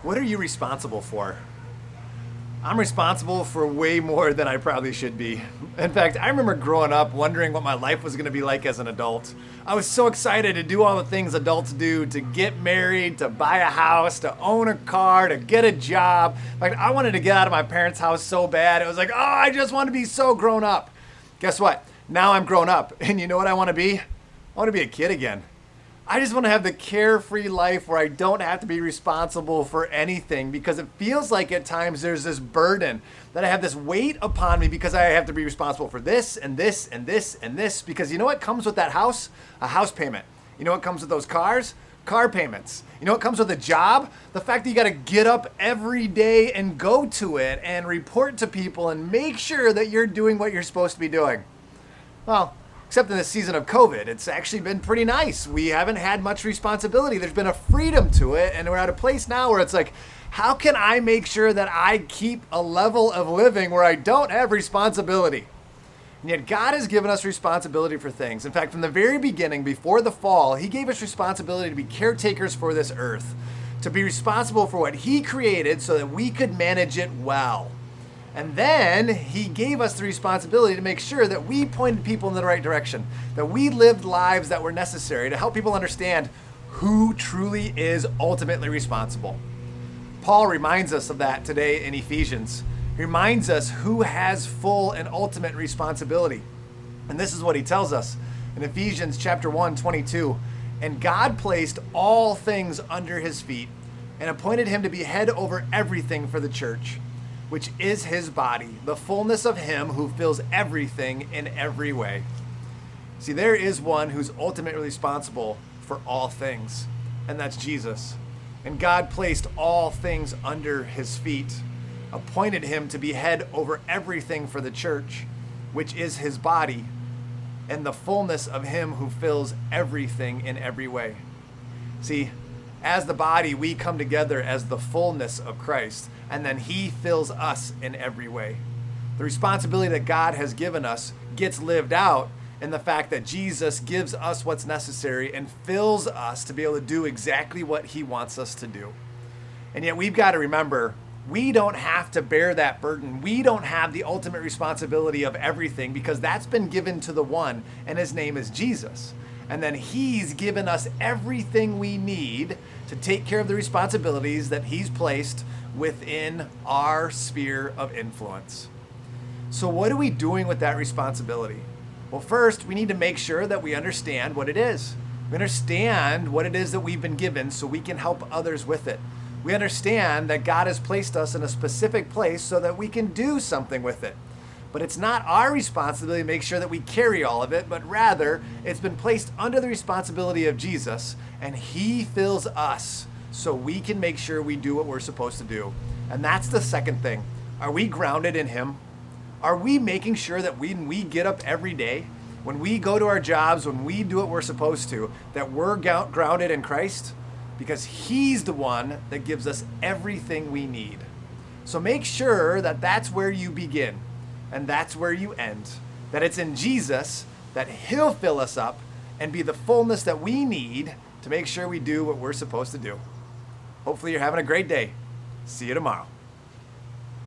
What are you responsible for? I'm responsible for way more than I probably should be. In fact, I remember growing up wondering what my life was going to be like as an adult. I was so excited to do all the things adults do, to get married, to buy a house, to own a car, to get a job. Like, I wanted to get out of my parents' house so bad. It was like, oh, I just want to be so grown up. Guess what? Now I'm grown up. And you know what I want to be? I want to be a kid again. I just want to have the carefree life where I don't have to be responsible for anything, because it feels like at times there's this burden that I have this weight upon me because I have to be responsible for this and this and this and this. Because you know what comes with that house? A house payment. You know what comes with those cars? Car payments. You know what comes with a job? The fact that you got to get up every day and go to it and report to people and make sure that you're doing what you're supposed to be doing. Well, except in this season of COVID, it's actually been pretty nice. We haven't had much responsibility. There's been a freedom to it, and we're at a place now where it's like, how can I make sure that I keep a level of living where I don't have responsibility? And yet God has given us responsibility for things. In fact, from the very beginning, before the fall, He gave us responsibility to be caretakers for this earth, to be responsible for what He created so that we could manage it well. And then He gave us the responsibility to make sure that we pointed people in the right direction, that we lived lives that were necessary to help people understand who truly is ultimately responsible. Paul reminds us of that today in Ephesians. He reminds us who has full and ultimate responsibility. And this is what he tells us in Ephesians chapter 1:22. And God placed all things under His feet and appointed Him to be head over everything for the church, which is His body, the fullness of Him who fills everything in every way. See, there is one who's ultimately responsible for all things, and that's Jesus. And God placed all things under His feet, appointed Him to be head over everything for the church, which is His body, and the fullness of Him who fills everything in every way. See, as the body, we come together as the fullness of Christ, and then He fills us in every way. The responsibility that God has given us gets lived out in the fact that Jesus gives us what's necessary and fills us to be able to do exactly what He wants us to do. And yet we've got to remember, we don't have to bear that burden. We don't have the ultimate responsibility of everything, because that's been given to the one, and His name is Jesus. And then He's given us everything we need to take care of the responsibilities that He's placed within our sphere of influence. So what are we doing with that responsibility? Well, first, we need to make sure that we understand what it is. We understand what it is that we've been given so we can help others with it. We understand that God has placed us in a specific place so that we can do something with it. But it's not our responsibility to make sure that we carry all of it, but rather it's been placed under the responsibility of Jesus, and He fills us so we can make sure we do what we're supposed to do. And that's the second thing. Are we grounded in Him? Are we making sure that when we get up every day, when we go to our jobs, when we do what we're supposed to, that we're grounded in Christ? Because He's the one that gives us everything we need. So make sure that that's where you begin. And that's where you end. That it's in Jesus that He'll fill us up and be the fullness that we need to make sure we do what we're supposed to do. Hopefully you're having a great day. See you tomorrow.